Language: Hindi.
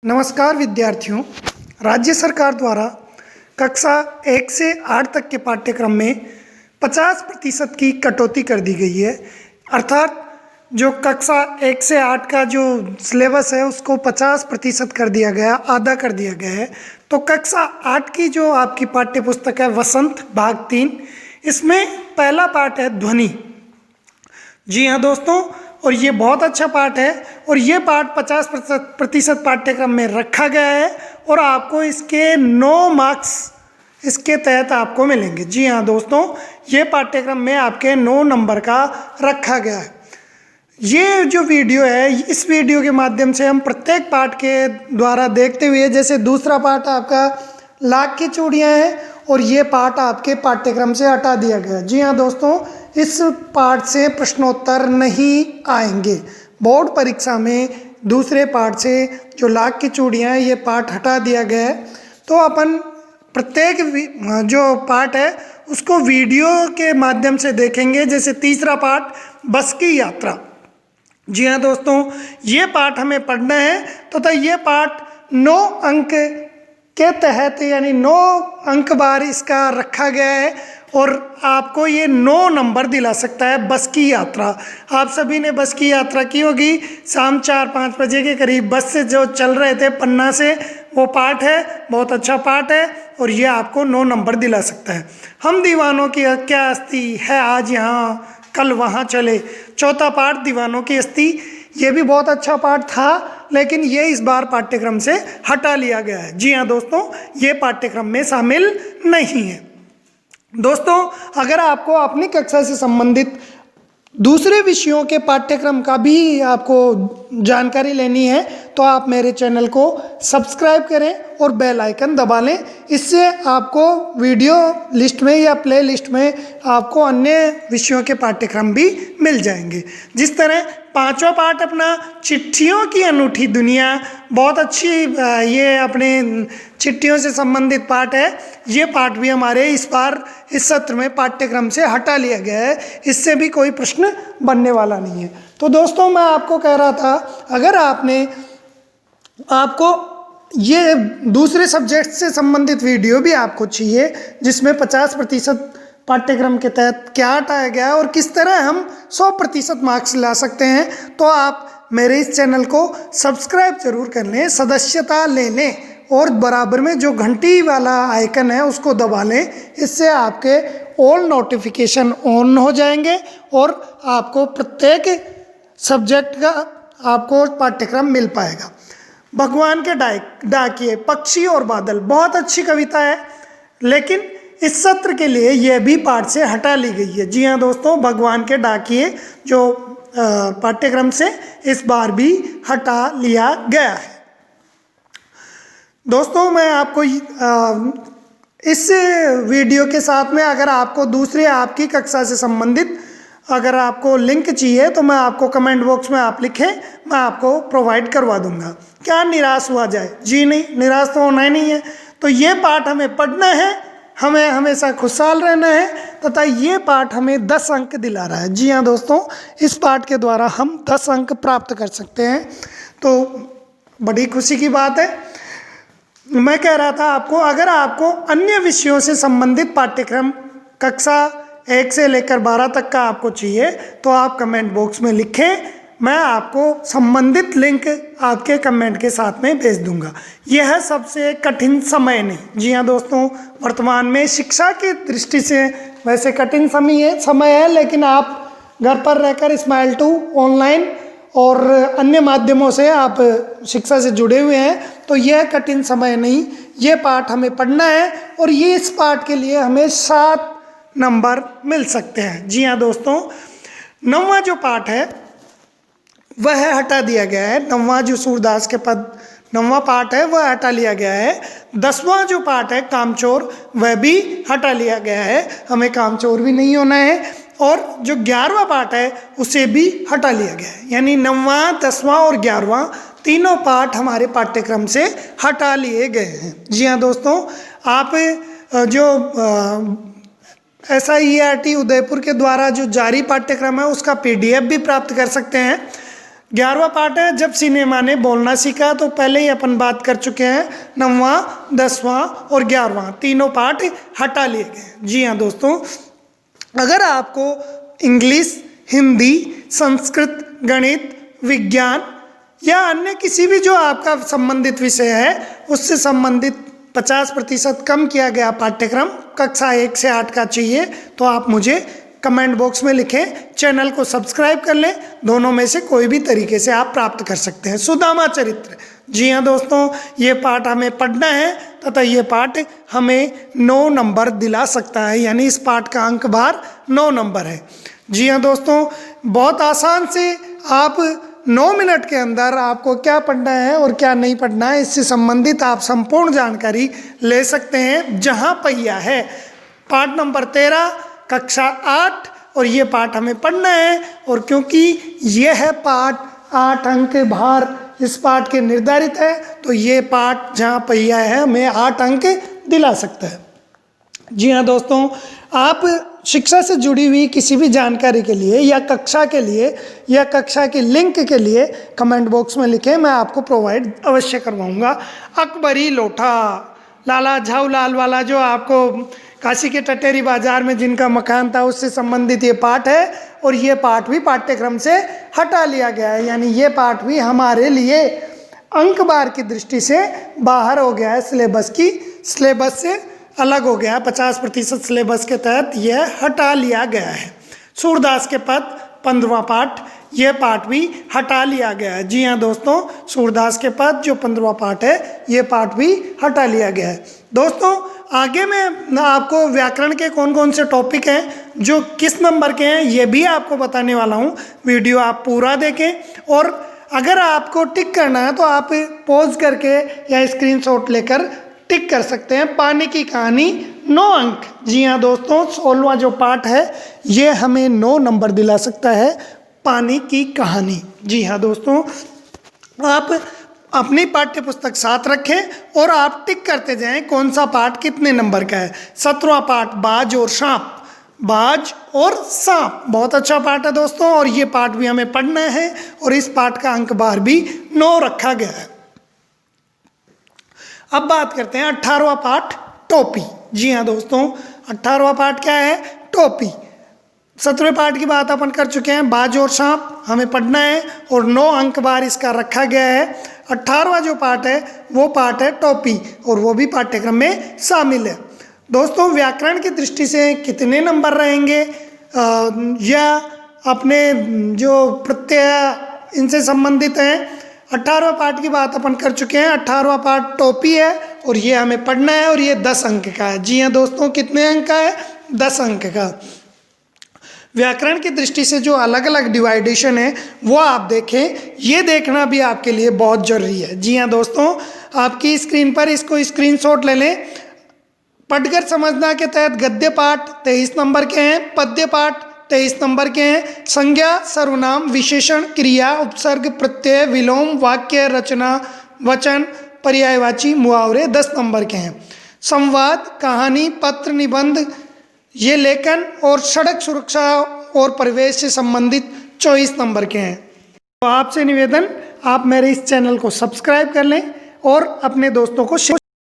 नमस्कार विद्यार्थियों। राज्य सरकार द्वारा कक्षा 1 से 8 तक के पाठ्यक्रम में 50% की कटौती कर दी गई है। अर्थात जो कक्षा 1 से 8 का जो सिलेबस है उसको 50% कर दिया गया, आधा कर दिया गया है। तो कक्षा 8 की जो आपकी पाठ्य पुस्तक है वसंत भाग 3, इसमें पहला पाठ है ध्वनि। जी हाँ दोस्तों, और ये बहुत अच्छा पाठ है और ये पाठ 50% पाठ्यक्रम में रखा गया है और आपको इसके 9 मार्क्स इसके तहत आपको मिलेंगे। जी हाँ दोस्तों, ये पाठ्यक्रम में आपके 9 नंबर का रखा गया है। ये जो वीडियो है, इस वीडियो के माध्यम से हम प्रत्येक पाठ के द्वारा देखते हुए, जैसे दूसरा पाठ आपका लाख की चूड़ियाँ हैं और ये पाठ आपके पाठ्यक्रम से हटा दिया गया। जी हाँ दोस्तों, इस पाठ से प्रश्नोत्तर नहीं आएंगे। बोर्ड परीक्षा में दूसरे पाठ से जो लाख की चूड़ियाँ हैं, ये पाठ हटा दिया गया है। तो अपन प्रत्येक जो पाठ है उसको वीडियो के माध्यम से देखेंगे। जैसे तीसरा पाठ बस की यात्रा। जी हाँ दोस्तों, ये पाठ हमें पढ़ना है तथा ये पाठ 9 अंक के तहत यानी 9 अंक बार इसका रखा गया है और आपको ये 9 नंबर दिला सकता है। बस की यात्रा, आप सभी ने बस की यात्रा की होगी। शाम 4-5 बजे के करीब बस से जो चल रहे थे पन्ना से, वो पाठ है, बहुत अच्छा पाठ है और ये आपको 9 नंबर दिला सकता है। हम दीवानों की क्या हस्ती है, आज यहाँ कल वहाँ चले। चौथा पाठ दीवानों की हस्ती, ये भी बहुत अच्छा पाठ था लेकिन ये इस बार पाठ्यक्रम से हटा लिया गया है। जी हाँ दोस्तों, ये पाठ्यक्रम में शामिल नहीं है। दोस्तों, अगर आपको अपनी कक्षा से संबंधित दूसरे विषयों के पाठ्यक्रम का भी आपको जानकारी लेनी है तो आप मेरे चैनल को सब्सक्राइब करें और बेल आइकन दबा लें। इससे आपको वीडियो लिस्ट में या प्ले लिस्ट में आपको अन्य विषयों के पाठ्यक्रम भी मिल जाएंगे। जिस तरह 5वां पाठ अपना चिट्ठियों की अनूठी दुनिया, बहुत अच्छी ये अपने चिट्ठियों से संबंधित पाठ है। ये पाठ भी हमारे इस बार इस सत्र में पाठ्यक्रम से हटा लिया गया है। इससे भी कोई प्रश्न बनने वाला नहीं है। तो दोस्तों, मैं आपको कह रहा था, अगर आपको ये दूसरे सब्जेक्ट से संबंधित वीडियो भी आपको चाहिए जिसमें 50% पाठ्यक्रम के तहत क्या हटाया गया है और किस तरह हम 100% मार्क्स ला सकते हैं, तो आप मेरे इस चैनल को सब्सक्राइब जरूर कर लें, सदस्यता ले लें और बराबर में जो घंटी वाला आइकन है उसको दबा लें। इससे आपके ऑल नोटिफिकेशन ऑन हो जाएंगे और आपको प्रत्येक सब्जेक्ट का आपको पाठ्यक्रम मिल पाएगा। भगवान के डाकिए, पक्षी और बादल, बहुत अच्छी कविता है लेकिन इस सत्र के लिए यह भी पाठ से हटा ली गई है। जी हाँ दोस्तों, भगवान के डाकिए जो पाठ्यक्रम से इस बार भी हटा लिया गया है। दोस्तों, मैं आपको इस वीडियो के साथ में अगर आपको दूसरे आपकी कक्षा से संबंधित अगर आपको लिंक चाहिए तो मैं आपको कमेंट बॉक्स में आप लिखें, मैं आपको प्रोवाइड करवा दूंगा। क्या निराश हुआ जाए? जी नहीं, निराश तो होना ही नहीं है। तो ये पाठ हमें पढ़ना है, हमें हमेशा खुशहाल रहना है तथा ये पाठ हमें 10 अंक दिला रहा है। जी हाँ दोस्तों, इस पाठ के द्वारा हम 10 अंक प्राप्त कर सकते हैं, तो बड़ी खुशी की बात है। मैं कह रहा था आपको, अगर आपको अन्य विषयों से संबंधित पाठ्यक्रम कक्षा 1 से लेकर 12 तक का आपको चाहिए तो आप कमेंट बॉक्स में लिखें, मैं आपको संबंधित लिंक आपके कमेंट के साथ में भेज दूंगा। यह सबसे कठिन समय नहीं। जी हाँ दोस्तों, वर्तमान में शिक्षा की दृष्टि से वैसे कठिन समय है लेकिन आप घर पर रहकर स्माइल 2 ऑनलाइन और अन्य माध्यमों से आप शिक्षा से जुड़े हुए हैं, तो यह कठिन समय नहीं। ये पाठ हमें पढ़ना है और ये इस पाठ के लिए हमें 7 नंबर मिल सकते हैं। जी हाँ दोस्तों, 9वां जो पाठ है वह हटा दिया गया है। 9वां जो सूरदास के पद 9वां पाठ है वह हटा लिया गया है। 10वां जो पाठ है कामचोर, वह भी हटा लिया गया है, हमें कामचोर भी नहीं होना है। और जो 11वां पाठ है उसे भी हटा लिया गया है। यानी 9वां, 10वां और 11वां तीनों पाठ हमारे पाठ्यक्रम से हटा लिए गए हैं। जी हाँ दोस्तों, आप जो SIERT उदयपुर के द्वारा जो जारी पाठ्यक्रम है उसका PDF भी प्राप्त कर सकते हैं। 11वां पार्ट है जब सिनेमा ने बोलना सीखा, तो पहले ही अपन बात कर चुके हैं। 9वां, 10वां और 11वां तीनों पार्ट हटा लिए गए। जी हाँ दोस्तों, अगर आपको इंग्लिश, हिंदी, संस्कृत, गणित, विज्ञान या अन्य किसी भी जो आपका संबंधित विषय है उससे संबंधित 50% कम किया गया पाठ्यक्रम कक्षा 1 से 8 का चाहिए, तो आप मुझे कमेंट बॉक्स में लिखें, चैनल को सब्सक्राइब कर लें। दोनों में से कोई भी तरीके से आप प्राप्त कर सकते हैं। सुदामा चरित्र, जी हाँ दोस्तों, ये पाठ हमें पढ़ना है तथा ये पाठ हमें 9 नंबर दिला सकता है, यानी इस पाठ का अंक भार 9 नंबर है। जी हाँ दोस्तों, बहुत आसान से आप 9 मिनट के अंदर आपको क्या पढ़ना है और क्या नहीं पढ़ना है, इससे संबंधित आप संपूर्ण जानकारी ले सकते हैं। जहाँ पहिया है पाठ नंबर 13 कक्षा 8, और ये पाठ हमें पढ़ना है। और क्योंकि ये है पाठ 8 अंक भार इस पाठ के निर्धारित है, तो ये पाठ जहाँ पहिया है हमें 8 अंक दिला सकता है। जी हाँ दोस्तों, आप शिक्षा से जुड़ी हुई किसी भी जानकारी के लिए या कक्षा के लिए या कक्षा की लिंक के लिए कमेंट बॉक्स में लिखें, मैं आपको प्रोवाइड अवश्य करवाऊंगा। अकबरी लोठा, लाला झाऊलाल वाला जो आपको काशी के टटेरी बाजार में जिनका मकान था उससे संबंधित ये पाठ है, और ये पाठ भी पाठ्यक्रम से हटा लिया गया है, यानी ये पाठ भी हमारे लिए अंक बार की दृष्टि से बाहर हो गया है, सिलेबस से अलग हो गया। 50% सिलेबस के तहत यह हटा लिया गया है। सूरदास के पद 15वां पाठ, यह पाठ भी हटा लिया गया है। जी हाँ दोस्तों, सूरदास के पद जो 15वां पाठ है ये पाठ भी हटा लिया गया है। दोस्तों आगे मैं आपको व्याकरण के कौन कौन से टॉपिक हैं जो किस नंबर के हैं ये भी आपको बताने वाला हूँ। वीडियो आप पूरा देखें, और अगर आपको टिक करना है तो आप पॉज करके या स्क्रीनशॉट लेकर टिक कर सकते हैं। पानी की कहानी 9 अंक। जी हाँ दोस्तों, 16वां जो पाठ है ये हमें 9 नंबर दिला सकता है, पानी की कहानी। जी हाँ दोस्तों, आप अपनी पाठ्य पुस्तक साथ रखें और आप टिक करते जाएं कौन सा पाठ कितने नंबर का है। 17वां पाठ बाज और सांप, बाज और सांप बहुत अच्छा पाठ है दोस्तों, और ये पाठ भी हमें पढ़ना है, और इस पाठ का अंक बार भी 9 रखा गया है। अब बात करते हैं 18वां पाठ टोपी। जी हाँ दोस्तों, 18वां पाठ क्या है? टोपी। 17वें पाठ की बात अपन कर चुके हैं, बाज और सांप हमें पढ़ना है, और 9 अंक बार इसका रखा गया है। 18वां जो पाठ है वो पाठ है टोपी, और वो भी पाठ्यक्रम में शामिल है। दोस्तों व्याकरण की दृष्टि से कितने नंबर रहेंगे या अपने जो प्रत्यय इनसे संबंधित हैं, 18वां पाठ की बात अपन कर चुके हैं। 18वां पाठ टोपी है और ये हमें पढ़ना है, और ये 10 अंक का है। जी हाँ दोस्तों, कितने अंक का है? 10 अंक का। व्याकरण की दृष्टि से जो अलग अलग डिवाइडेशन है वो आप देखें, ये देखना भी आपके लिए बहुत जरूरी है। जी हाँ दोस्तों, आपकी स्क्रीन पर इसको स्क्रीनशॉट ले लें। पढ़कर समझना के तहत गद्य पाठ 23 नंबर के हैं, पद्य पाठ 23 नंबर के हैं, संज्ञा, सर्वनाम, विशेषण, क्रिया, उपसर्ग, प्रत्यय, विलोम, वाक्य रचना, वचन, पर्यायवाची, मुहावरे 10 नंबर के हैं। संवाद, कहानी, पत्र, निबंध, ये लेखन और सड़क सुरक्षा और परिवेश से संबंधित 24 नंबर के हैं। तो आपसे निवेदन, आप मेरे इस चैनल को सब्सक्राइब कर लें और अपने दोस्तों को